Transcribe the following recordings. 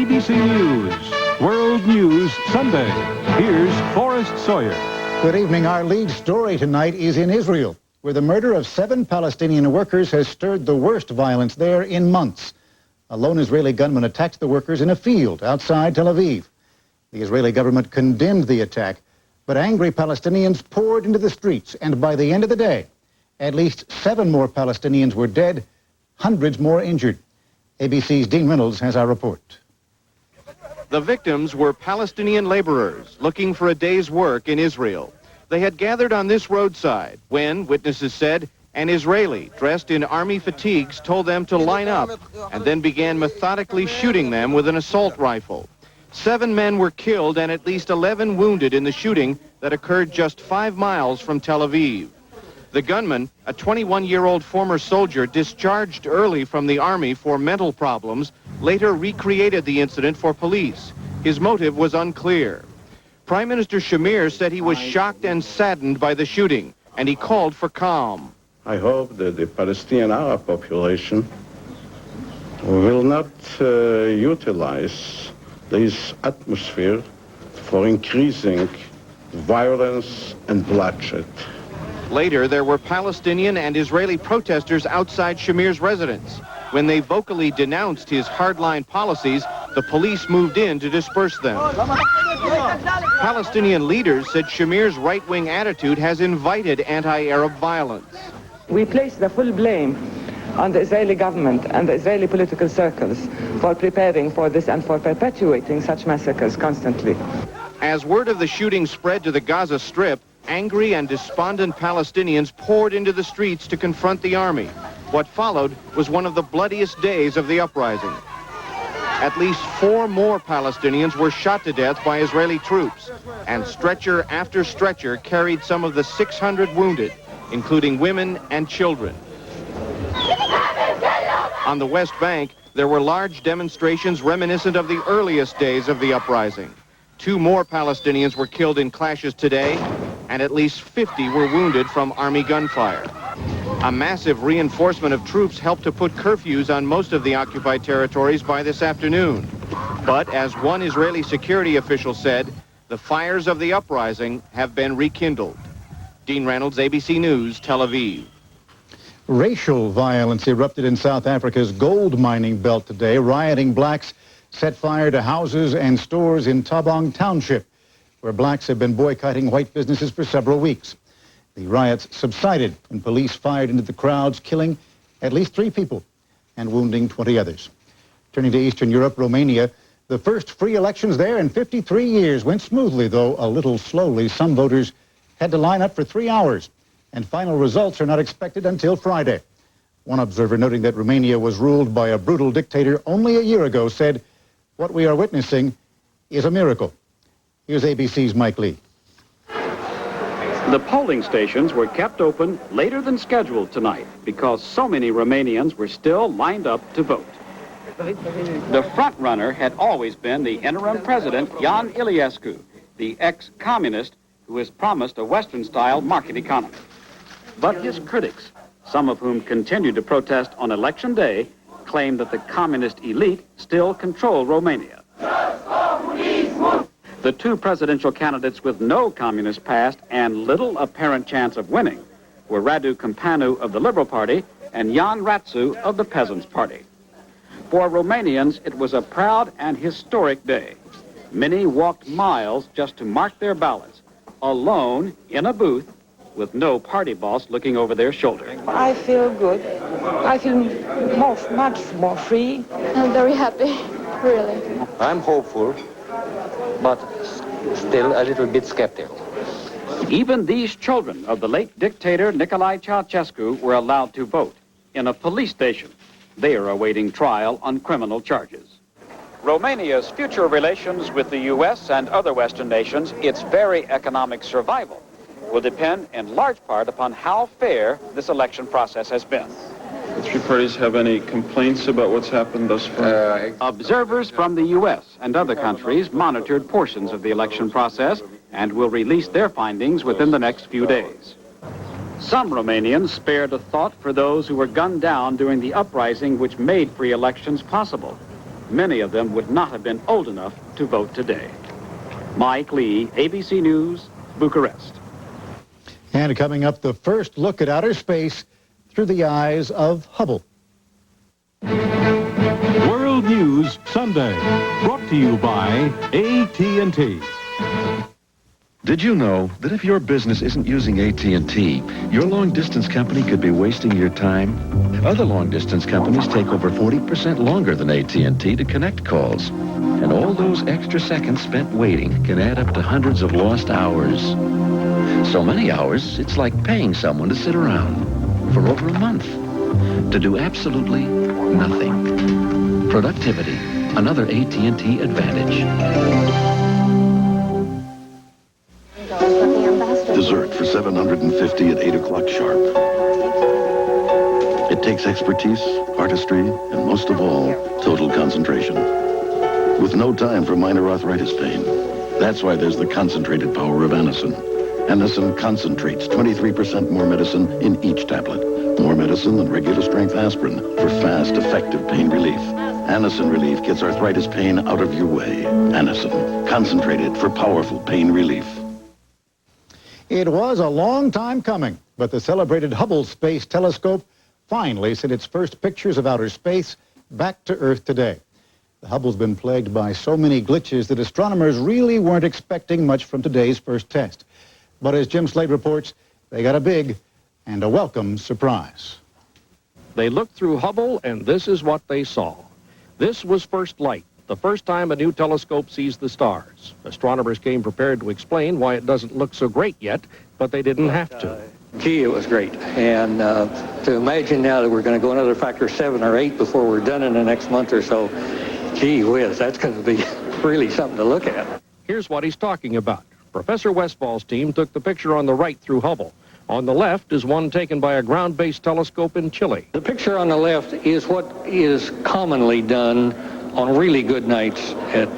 ABC News, World News Sunday. Here's Forrest Sawyer. Good evening. Our lead story tonight is in Israel, where the murder of 7 Palestinian workers has stirred the worst violence there in months. A lone Israeli gunman attacked the workers in a field outside Tel Aviv. The Israeli government condemned the attack, but angry Palestinians poured into the streets, and by the end of the day, at least 7 more Palestinians were dead, hundreds more injured. ABC's Dean Reynolds has our report. The victims were Palestinian laborers looking for a day's work in Israel. They had gathered on this roadside when, witnesses said, an Israeli dressed in army fatigues told them to line up and then began methodically shooting them with an assault rifle. 7 men were killed and at least 11 wounded in the shooting that occurred just 5 miles from Tel Aviv. The gunman, a 21-year-old former soldier discharged early from the army for mental problems, later recreated the incident for police. His motive was unclear. Prime Minister Shamir said he was shocked and saddened by the shooting, and he called for calm. I hope that the Palestinian Arab population will not utilize this atmosphere for increasing violence and bloodshed. Later, there were Palestinian and Israeli protesters outside Shamir's residence. When they vocally denounced his hardline policies, the police moved in to disperse them. Palestinian leaders said Shamir's right-wing attitude has invited anti-Arab violence. We place the full blame on the Israeli government and the Israeli political circles for preparing for this and for perpetuating such massacres constantly. As word of the shooting spread to the Gaza Strip, angry and despondent Palestinians poured into the streets to confront the army. What followed was one of the bloodiest days of the uprising. At least 4 more Palestinians were shot to death by Israeli troops, and stretcher after stretcher carried some of the 600 wounded, including women and children. On the West Bank, there were large demonstrations reminiscent of the earliest days of the uprising. 2 more Palestinians were killed in clashes today, and at least 50 were wounded from army gunfire. A massive reinforcement of troops helped to put curfews on most of the occupied territories by this afternoon. But as one Israeli security official said, the fires of the uprising have been rekindled. Dean Reynolds, ABC News, Tel Aviv. Racial violence erupted in South Africa's gold mining belt today. Rioting blacks set fire to houses and stores in Thabong Township, where blacks have been boycotting white businesses for several weeks. The riots subsided when police fired into the crowds, killing at least 3 people and wounding 20 others. Turning to Eastern Europe, Romania, the first free elections there in 53 years went smoothly, though a little slowly. Some voters had to line up for 3 hours, and final results are not expected until Friday. One observer, noting that Romania was ruled by a brutal dictator only a year ago, said, "What we are witnessing is a miracle." Here's ABC's Mike Lee. The polling stations were kept open later than scheduled tonight because so many Romanians were still lined up to vote. The front runner had always been the interim president, Ion Iliescu, the ex-communist who has promised a Western-style market economy. But his critics, some of whom continued to protest on Election Day, claim that the communist elite still control Romania. The 2 presidential candidates with no communist past and little apparent chance of winning were Radu Câmpeanu of the Liberal Party and Ion Ratsu of the Peasants' Party. For Romanians, it was a proud and historic day. Many walked miles just to mark their ballots, alone in a booth with no party boss looking over their shoulder. I feel good. I feel much more free. I'm very happy, really. I'm hopeful, but still a little bit skeptical. Even these children of the late dictator Nicolae Ceausescu were allowed to vote in a police station. They are awaiting trial on criminal charges. Romania's future relations with the U.S. and other Western nations, its very economic survival, will depend in large part upon how fair this election process has been. The 3 parties have any complaints about what's happened thus far? Observers from the U.S. and other countries monitored portions of the election process and will release their findings within the next few days. Some Romanians spared a thought for those who were gunned down during the uprising which made free elections possible. many of them would not have been old enough to vote today. Mike Lee, ABC News, Bucharest. And coming up, the first look at outer space through the eyes of Hubble. World News Sunday, brought to you by AT&T. Did you know that if your business isn't using AT&T, your long-distance company could be wasting your time? Other long-distance companies take over 40% longer than AT&T to connect calls. And all those extra seconds spent waiting can add up to hundreds of lost hours. So many hours, it's like paying someone to sit around for over a month to do absolutely nothing. Productivity, another AT&T advantage. Dessert for $750 at 8 o'clock sharp. It takes expertise, artistry, and most of all, total concentration. With no time for minor arthritis pain. That's why there's the concentrated power of Anacin. Anacin concentrates 23% more medicine in each tablet. More medicine than regular strength aspirin for fast, effective pain relief. Anacin Relief gets arthritis pain out of your way. Anacin, concentrated for powerful pain relief. It was a long time coming, but the celebrated Hubble Space Telescope finally sent its first pictures of outer space back to Earth today. The Hubble's been plagued by so many glitches that astronomers really weren't expecting much from today's first test. But as Jim Slade reports, they got a big and a welcome surprise. They looked through Hubble, and this is what they saw. This was first light, the first time a new telescope sees the stars. Astronomers came prepared to explain why it doesn't look so great yet, but they didn't have to. Gee, it was great. And to imagine now that we're going to go another factor 7 or 8 before we're done in the next month or so, gee whiz, that's going to be really something to look at. Here's what he's talking about. Professor Westfall's team took the picture on the right through Hubble. On the left is one taken by a ground-based telescope in Chile. The picture on the left is what is commonly done on really good nights at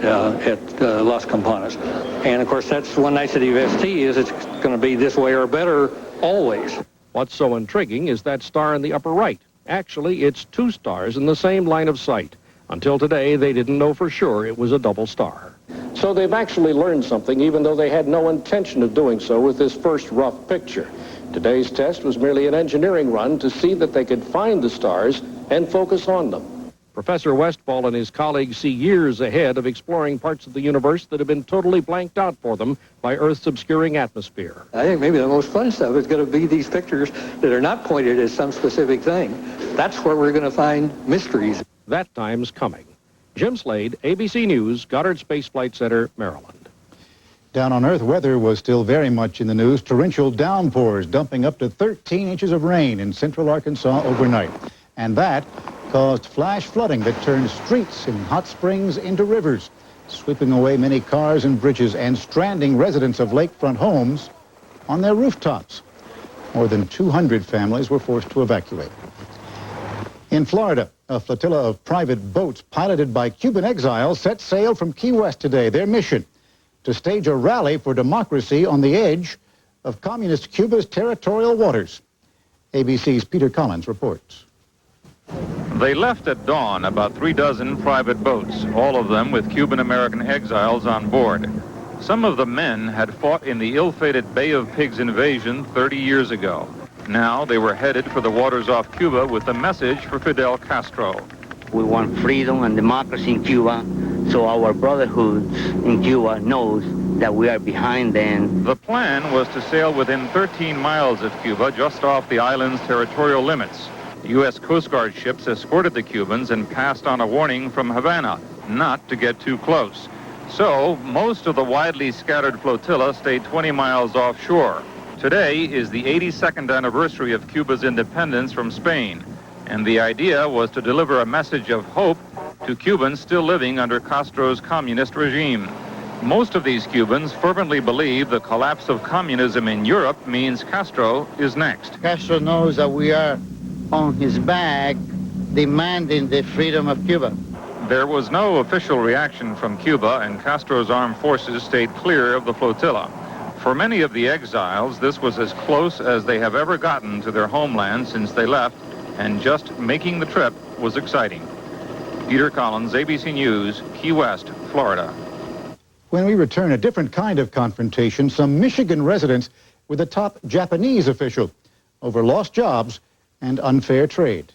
Las Campanas. And of course, that's one nicety of ST is it's going to be this way or better always. What's so intriguing is that star in the upper right. Actually, it's two stars in the same line of sight. Until today, they didn't know for sure it was a double star. So they've actually learned something, even though they had no intention of doing so with this first rough picture. Today's test was merely an engineering run to see that they could find the stars and focus on them. Professor Westfall and his colleagues see years ahead of exploring parts of the universe that have been totally blanked out for them by Earth's obscuring atmosphere. I think maybe the most fun stuff is going to be these pictures that are not pointed at some specific thing. That's where we're going to find mysteries. That time's coming. Jim Slade, ABC News, Goddard Space Flight Center, Maryland. Down on Earth, weather was still very much in the news. Torrential downpours dumping up to 13 inches of rain in central Arkansas overnight. And that caused flash flooding that turned streets in Hot Springs into rivers, sweeping away many cars and bridges and stranding residents of lakefront homes on their rooftops. More than 200 families were forced to evacuate. In Florida, a flotilla of private boats piloted by Cuban exiles set sail from Key West today. Their mission, to stage a rally for democracy on the edge of communist Cuba's territorial waters. ABC's Peter Collins reports. They left at dawn, about 36 private boats, all of them with Cuban-American exiles on board. Some of the men had fought in the ill-fated Bay of Pigs invasion 30 years ago. Now they were headed for the waters off Cuba with a message for Fidel Castro. We want freedom and democracy in Cuba, so our brotherhood in Cuba knows that we are behind them. The plan was to sail within 13 miles of Cuba, just off the island's territorial limits. U.S. Coast Guard ships escorted the Cubans and passed on a warning from Havana not to get too close. So most of the widely scattered flotilla stayed 20 miles offshore. Today is the 82nd anniversary of Cuba's independence from Spain, and the idea was to deliver a message of hope to Cubans still living under Castro's communist regime. Most of these Cubans fervently believe the collapse of communism in Europe means Castro is next. Castro knows that we are on his back demanding the freedom of Cuba. There was no official reaction from Cuba, and Castro's armed forces stayed clear of the flotilla. For many of the exiles, this was as close as they have ever gotten to their homeland since they left, and just making the trip was exciting. Peter Collins, ABC News, Key West, Florida. When we return, a different kind of confrontation. Some Michigan residents with a top Japanese official over lost jobs and unfair trade.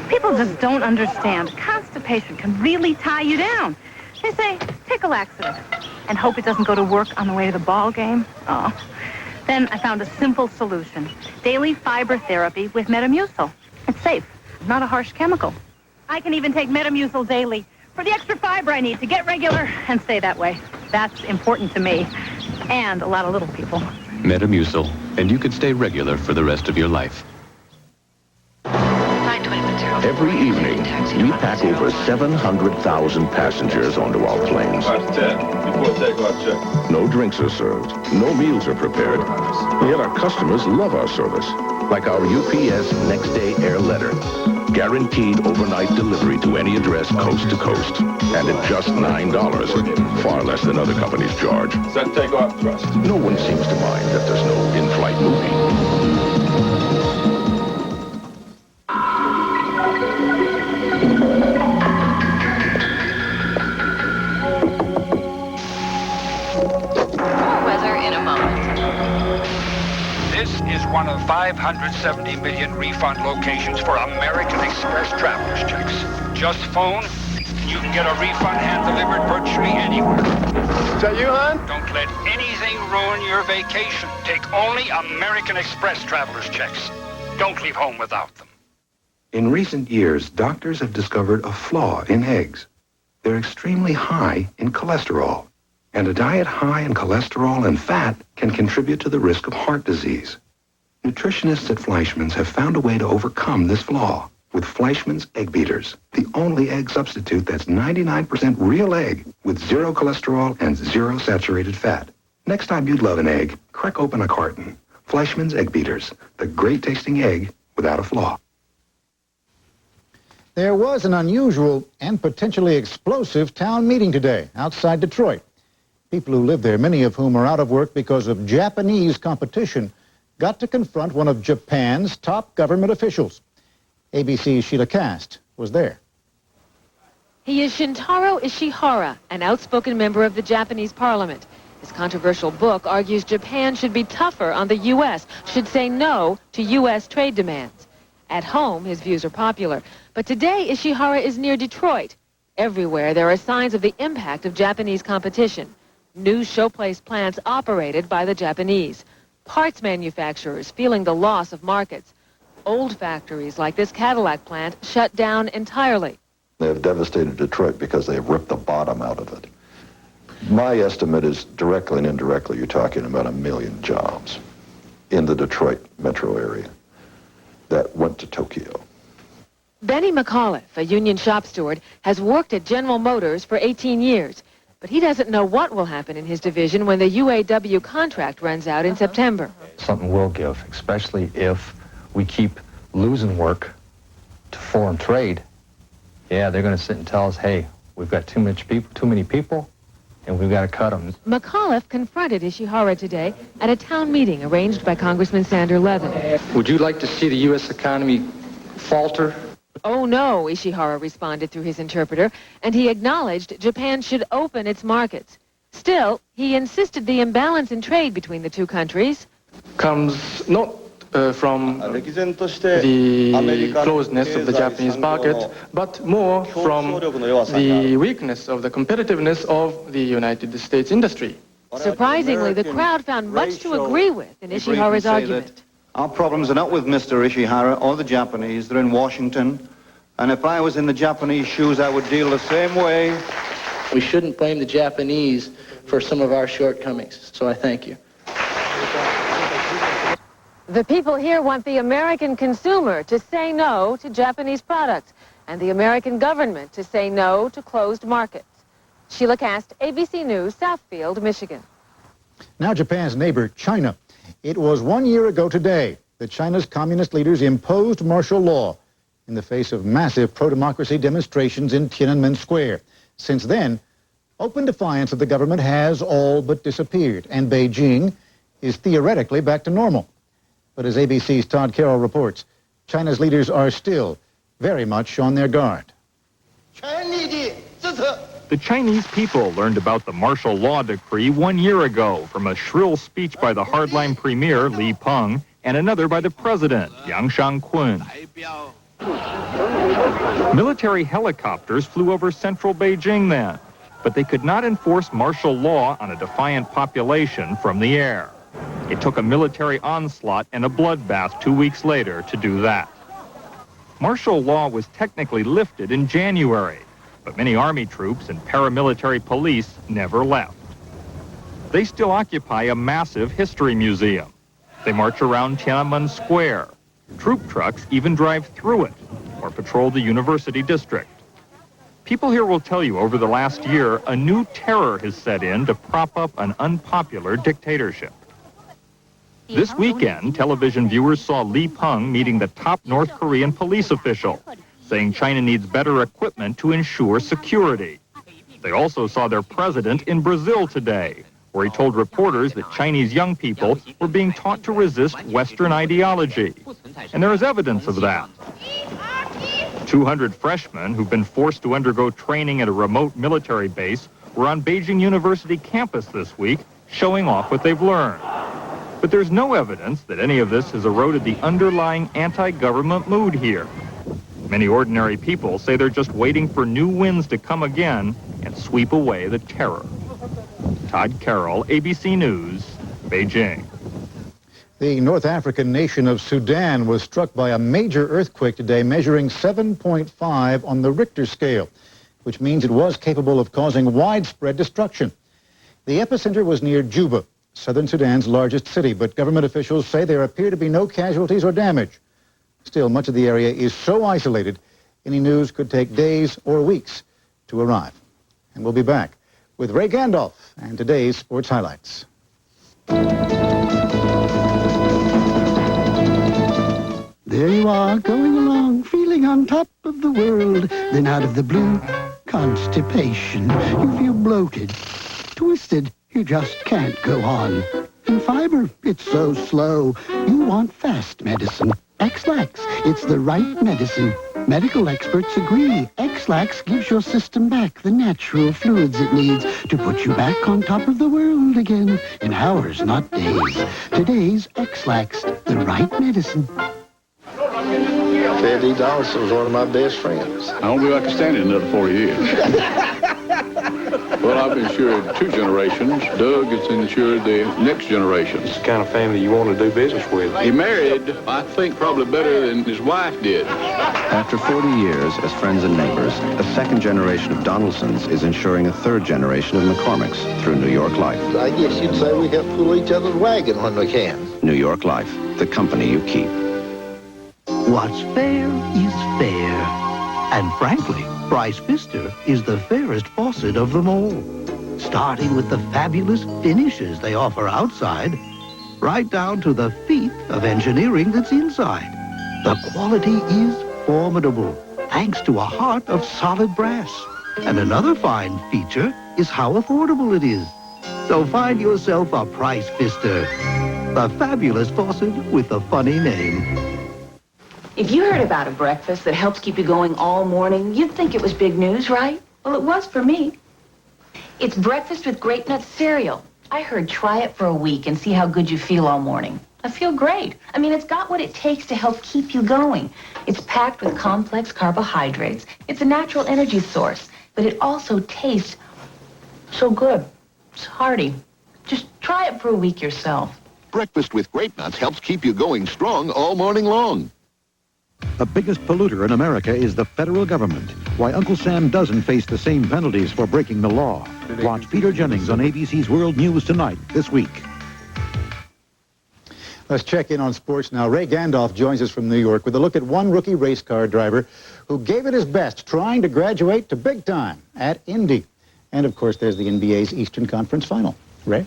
People just don't understand. Constipation can really tie you down. They say, take a laxative and hope it doesn't go to work on the way to the ball game. Oh. Then I found a simple solution. Daily fiber therapy with Metamucil. It's safe, not a harsh chemical. I can even take Metamucil daily for the extra fiber I need to get regular and stay that way. That's important to me and a lot of little people. Metamucil, and you could stay regular for the rest of your life. Every evening, we pack over 700,000 passengers onto our planes. No drinks are served, no meals are prepared, yet our customers love our service, like our UPS Next Day Air Letter. Guaranteed overnight delivery to any address coast to coast, and at just $9, far less than other companies charge. No one seems to mind that there's no in-flight movie. This is one of 570 million refund locations for American Express traveler's checks. Just phone, and you can get a refund hand-delivered virtually anywhere. Is that you, hon? Don't let anything ruin your vacation. Take only American Express traveler's checks. Don't leave home without them. In recent years, doctors have discovered a flaw in eggs. They're extremely high in cholesterol. And a diet high in cholesterol and fat can contribute to the risk of heart disease. Nutritionists at Fleischmann's have found a way to overcome this flaw with Fleischmann's Egg Beaters, the only egg substitute that's 99% real egg with zero cholesterol and zero saturated fat. Next time you'd love an egg, crack open a carton. Fleischmann's Egg Beaters, the great-tasting egg without a flaw. There was an unusual and potentially explosive town meeting today outside Detroit. People who live there, many of whom are out of work because of Japanese competition, got to confront one of Japan's top government officials. ABC's Sheila Cast was there. He is Shintaro Ishihara, an outspoken member of the Japanese parliament. His controversial book argues Japan should be tougher on the U.S., should say no to U.S. trade demands. At home, his views are popular. But today, Ishihara is near Detroit. Everywhere, there are signs of the impact of Japanese competition. New showplace plants operated by the Japanese. Parts manufacturers feeling the loss of markets. Old factories like this Cadillac plant shut down entirely. They have devastated Detroit because they have ripped the bottom out of it. My estimate is directly and indirectly you're talking about 1 million jobs in the Detroit metro area that went to Tokyo. Benny McAuliffe, a union shop steward, has worked at General Motors for 18 years. But he doesn't know what will happen in his division when the UAW contract runs out in September. Something will give, especially if we keep losing work to foreign trade. Yeah, they're going to sit and tell us, hey, we've got too many people, and we've got to cut them. McAuliffe confronted Ishihara today at a town meeting arranged by Congressman Sander Levin. Would you like to see the U.S. economy falter? Oh, no, Ishihara responded through his interpreter, and he acknowledged Japan should open its markets. Still, he insisted the imbalance in trade between the two countries comes not from the closeness of the Japanese market, but more from the weakness of the competitiveness of the United States industry. Surprisingly, the crowd found much to agree with in Ishihara's argument. Our problems are not with Mr. Ishihara or the Japanese. They're in Washington. And if I was in the Japanese shoes, I would deal the same way. We shouldn't blame the Japanese for some of our shortcomings. So I thank you. The people here want the American consumer to say no to Japanese products and the American government to say no to closed markets. Sheila Cast, ABC News, Southfield, Michigan. Now Japan's neighbor, China. It was 1 year ago today that China's communist leaders imposed martial law in the face of massive pro-democracy demonstrations in Tiananmen Square. Since then, open defiance of the government has all but disappeared, and Beijing is theoretically back to normal. But as ABC's Todd Carroll reports, China's leaders are still very much on their guard. The Chinese people learned about the martial law decree 1 year ago from a shrill speech by the hardline premier, Li Peng, and another by the president, Yang Shangkun. Military helicopters flew over central Beijing then, but they could not enforce martial law on a defiant population from the air. It took a military onslaught and a bloodbath 2 weeks later to do that. Martial law was technically lifted in January, but many army troops and paramilitary police never left. They still occupy a massive history museum. They march around Tiananmen Square. Troop trucks even drive through it or patrol the university district. People here will tell you over the last year, a new terror has set in to prop up an unpopular dictatorship. This weekend, television viewers saw Li Peng meeting the top North Korean police official, saying China needs better equipment to ensure security. They also saw their president in Brazil today, where he told reporters that Chinese young people were being taught to resist Western ideology. And there is evidence of that. 200 freshmen who've been forced to undergo training at a remote military base were on Beijing University campus this week, showing off what they've learned. But there's no evidence that any of this has eroded the underlying anti-government mood here. Many ordinary people say they're just waiting for new winds to come again and sweep away the terror. Todd Carroll, ABC News, Beijing. The North African nation of Sudan was struck by a major earthquake today, measuring 7.5 on the Richter scale, which means it was capable of causing widespread destruction. The epicenter was near Juba, southern Sudan's largest city, but government officials say there appear to be no casualties or damage. Still, much of the area is so isolated, any news could take days or weeks to arrive. And we'll be back with Ray Gandalf and today's sports highlights. There you are, going along, feeling on top of the world. Then out of the blue, constipation. You feel bloated, twisted. You just can't go on. And fiber, it's so slow. You want fast medicine. X-Lax, it's the right medicine. Medical experts agree. X-Lax gives your system back the natural fluids it needs to put you back on top of the world again in hours, not days. Today's X-Lax, the right medicine. Teddy Dawson was one of my best friends. I don't believe I can stand it another 40 years. Well, I've insured 2 generations. Doug has insured the next generation. It's the kind of family you want to do business with. He married, I think, probably better than his wife did. After 40 years as friends and neighbors, a second generation of Donaldsons is insuring a third generation of McCormick's through New York Life. I guess you'd say we help pull each other's wagon when we can. New York Life, the company you keep. What's fair is fair. And frankly, Price Pfister is the fairest faucet of them all. Starting with the fabulous finishes they offer outside, right down to the feat of engineering that's inside. The quality is formidable, thanks to a heart of solid brass. And another fine feature is how affordable it is. So find yourself a Price Pfister, the fabulous faucet with a funny name. If you heard about a breakfast that helps keep you going all morning, you'd think it was big news, right? Well, it was for me. It's breakfast with Grape Nuts cereal. I heard try it for a week and see how good you feel all morning. I feel great. I mean, it's got what it takes to help keep you going. It's packed with complex carbohydrates. It's a natural energy source, but it also tastes so good. It's hearty. Just try it for a week yourself. Breakfast with Grape Nuts helps keep you going strong all morning long. The biggest polluter in America is the federal government. Why Uncle Sam doesn't face the same penalties for breaking the law. Watch Peter Jennings on ABC's World News Tonight this week. Let's check in on sports now. Ray Gandalf joins us from New York with a look at one rookie race car driver who gave it his best trying to graduate to big time at Indy. And, of course, there's the NBA's Eastern Conference Final. Ray?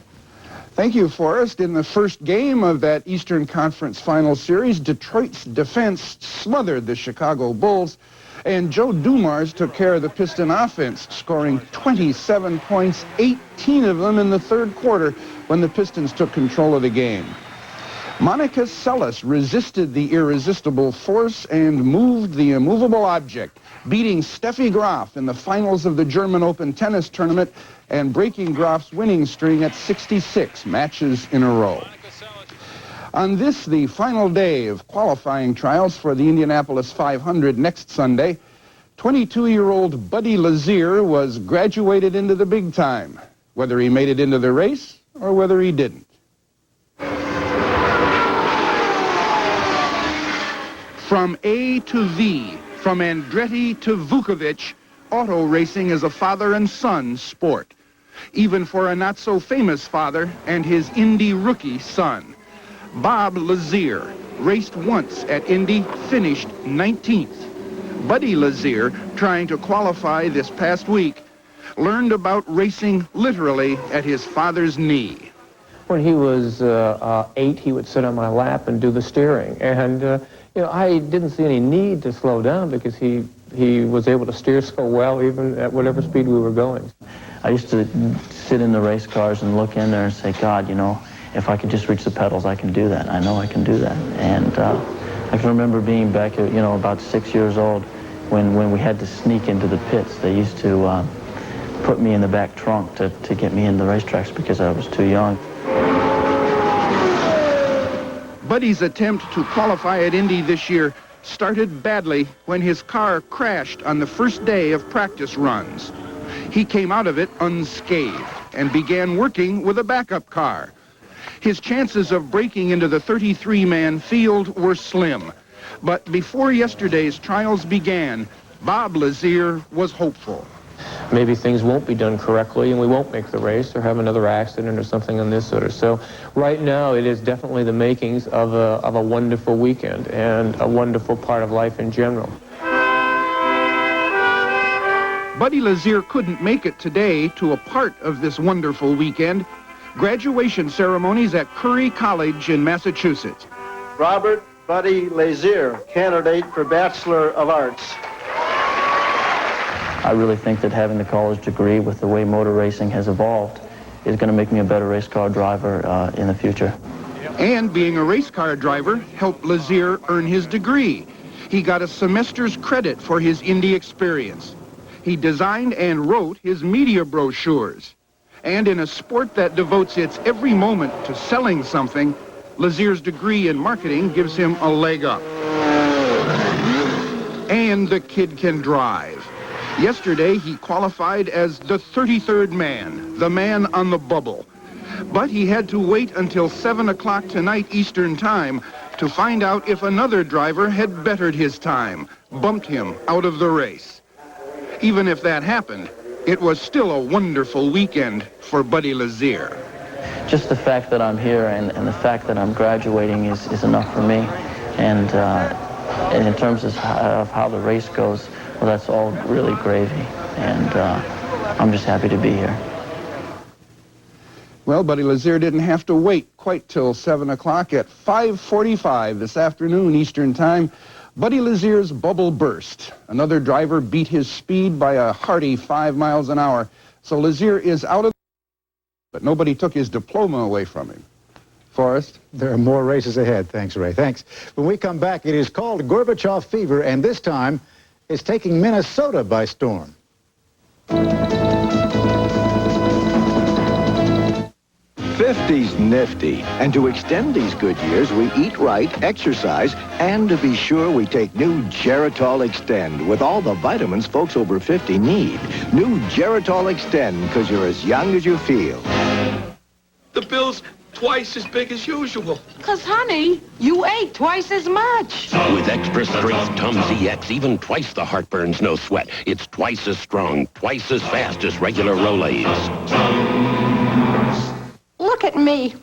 Thank you, Forrest. In the first game of that Eastern Conference Final Series, Detroit's defense smothered the Chicago Bulls, and Joe Dumars took care of the Piston offense, scoring 27 points, 18 of them in the third quarter when the Pistons took control of the game. Monica Seles resisted the irresistible force and moved the immovable object, beating Steffi Graf in the finals of the German Open tennis tournament and breaking Graf's winning string at 66 matches in a row. On this, the final day of qualifying trials for the Indianapolis 500 next Sunday, 22-year-old Buddy Lazier was graduated into the big time, whether he made it into the race or whether he didn't. From A to V, from Andretti to Vukovic, auto racing is a father and son sport, even for a not-so-famous father and his Indy rookie son. Bob Lazier raced once at Indy, finished 19th. Buddy Lazier, trying to qualify this past week, learned about racing literally at his father's knee. When he was 8, he would sit on my lap and do the steering. And, you know, I didn't see any need to slow down because he was able to steer so well even at whatever speed we were going. I used to sit in the race cars and look in there and say, God, you know, if I could just reach the pedals, I can do that. I know I can do that. And I can remember being back at, you know, about 6 years old when we had to sneak into the pits. They used to put me in the back trunk to get me in the racetracks because I was too young. Buddy's attempt to qualify at Indy this year started badly when his car crashed on the first day of practice runs. He came out of it unscathed and began working with a backup car. His chances of breaking into the 33-man field were slim. But before yesterday's trials began, Bob Lazier was hopeful. Maybe things won't be done correctly and we won't make the race or have another accident or something on this order. So right now it is definitely the makings of a wonderful weekend and a wonderful part of life in general. Buddy Lazier couldn't make it today to a part of this wonderful weekend. Graduation ceremonies at Curry College in Massachusetts. Robert Buddy Lazier, candidate for Bachelor of Arts. I really think that having the college degree with the way motor racing has evolved is going to make me a better race car driver in the future. And being a race car driver helped Lazier earn his degree. He got a semester's credit for his Indy experience. He designed and wrote his media brochures. And in a sport that devotes its every moment to selling something, Lazier's degree in marketing gives him a leg up. And the kid can drive. Yesterday, he qualified as the 33rd man, the man on the bubble. But he had to wait until 7 o'clock tonight Eastern Time to find out if another driver had bettered his time, bumped him out of the race. Even if that happened, it was still a wonderful weekend for Buddy Lazier. Just the fact that I'm here and the fact that I'm graduating is enough for me. And in terms of how the race goes, well, that's all really gravy. And I'm just happy to be here. Well, Buddy Lazier didn't have to wait quite till 7 o'clock. At 5:45 this afternoon Eastern Time, Buddy Lazier's bubble burst. Another driver beat his speed by a hearty 5 miles an hour. So Lazier is out of but nobody took his diploma away from him. Forrest? There are more races ahead. Thanks, Ray. Thanks. When we come back, it is called Gorbachev fever, and this time it's taking Minnesota by storm. 50's nifty, and to extend these good years, we eat right, exercise, and to be sure we take new Geritol Extend with all the vitamins folks over 50 need. New Geritol Extend, because you're as young as you feel. The bill's twice as big as usual. 'Cause, honey, you ate twice as much. With extra strength Tums EX, even twice the heartburn's no sweat. It's twice as strong, twice as fast as regular Rolaids. Look at me,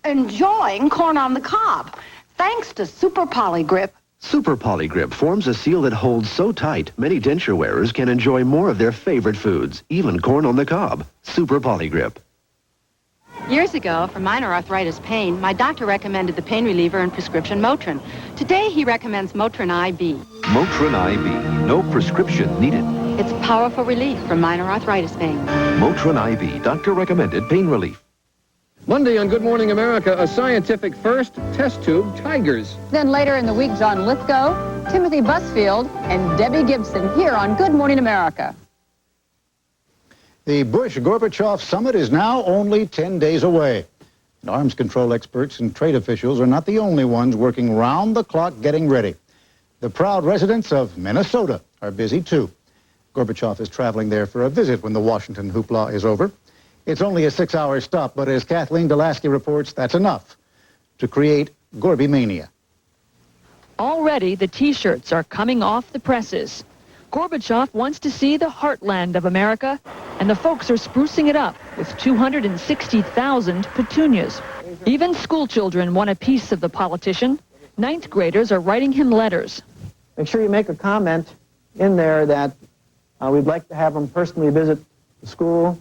enjoying corn on the cob, thanks to Super Polygrip. Super Polygrip forms a seal that holds so tight, many denture wearers can enjoy more of their favorite foods, even corn on the cob. Super Polygrip. Years ago, for minor arthritis pain, my doctor recommended the pain reliever and prescription Motrin. Today, he recommends Motrin IB. Motrin IB. No prescription needed. It's powerful relief from minor arthritis pain. Motrin IB. Doctor recommended pain relief. Monday on Good Morning America, a scientific first, test tube tigers. Then later in the week, John Lithgow, Timothy Busfield, and Debbie Gibson here on Good Morning America. The Bush-Gorbachev summit is now only 10 days away. And arms control experts and trade officials are not the only ones working round the clock getting ready. The proud residents of Minnesota are busy too. Gorbachev is traveling there for a visit when the Washington hoopla is over. It's only a 6-hour stop, but as Kathleen Delaski reports, that's enough to create Gorby-mania. Already, the T-shirts are coming off the presses. Gorbachev wants to see the heartland of America, and the folks are sprucing it up with 260,000 petunias. Even school children want a piece of the politician. 9th graders are writing him letters. Make sure you make a comment in there that we'd like to have him personally visit the school.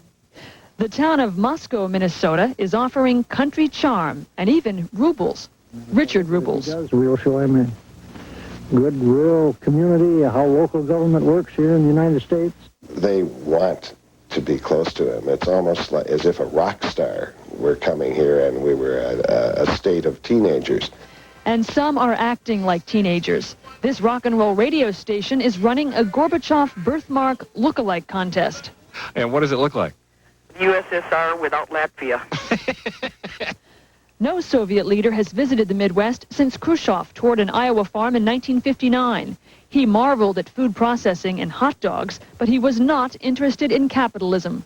The town of Moscow, Minnesota, is offering country charm and even rubles. Richard Rubles. We'll show him a good rural community, how local government works here in the United States. They want to be close to him. It's almost like as if a rock star were coming here and we were a state of teenagers. And some are acting like teenagers. This rock and roll radio station is running a Gorbachev birthmark look-alike contest. And what does it look like? USSR without Latvia. No Soviet leader has visited the Midwest since Khrushchev toured an Iowa farm in 1959. He marveled at food processing and hot dogs, but he was not interested in capitalism.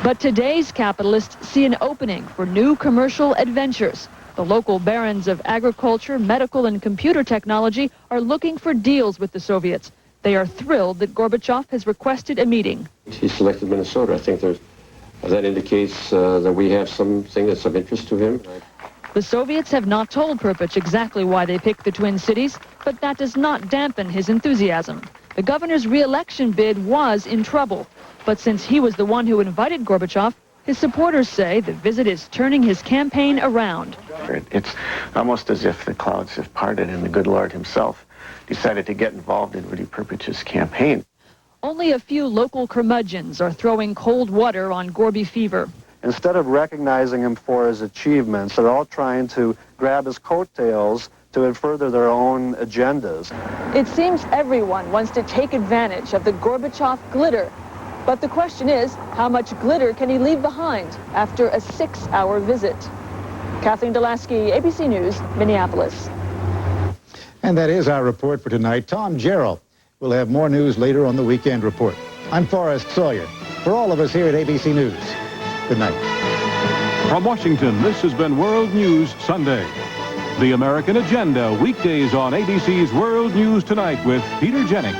But today's capitalists see an opening for new commercial adventures. The local barons of agriculture, medical, and computer technology are looking for deals with the Soviets. They are thrilled that Gorbachev has requested a meeting. He selected Minnesota. I think that indicates that we have something that's of interest to him. The Soviets have not told Perpich exactly why they picked the Twin Cities, but that does not dampen his enthusiasm. The governor's re-election bid was in trouble, but since he was the one who invited Gorbachev, his supporters say the visit is turning his campaign around. It's almost as if the clouds have parted and the good Lord himself decided to get involved in Rudy Perpich's campaign. Only a few local curmudgeons are throwing cold water on Gorby fever. Instead of recognizing him for his achievements, they're all trying to grab his coattails to further their own agendas. It seems everyone wants to take advantage of the Gorbachev glitter. But the question is, how much glitter can he leave behind after a 6-hour visit? Kathleen Delaski, ABC News, Minneapolis. And that is our report for tonight. Tom Jarrell will have more news later on the Weekend Report. I'm Forrest Sawyer. For all of us here at ABC News, good night. From Washington, this has been World News Sunday. The American Agenda, weekdays on ABC's World News Tonight with Peter Jennings.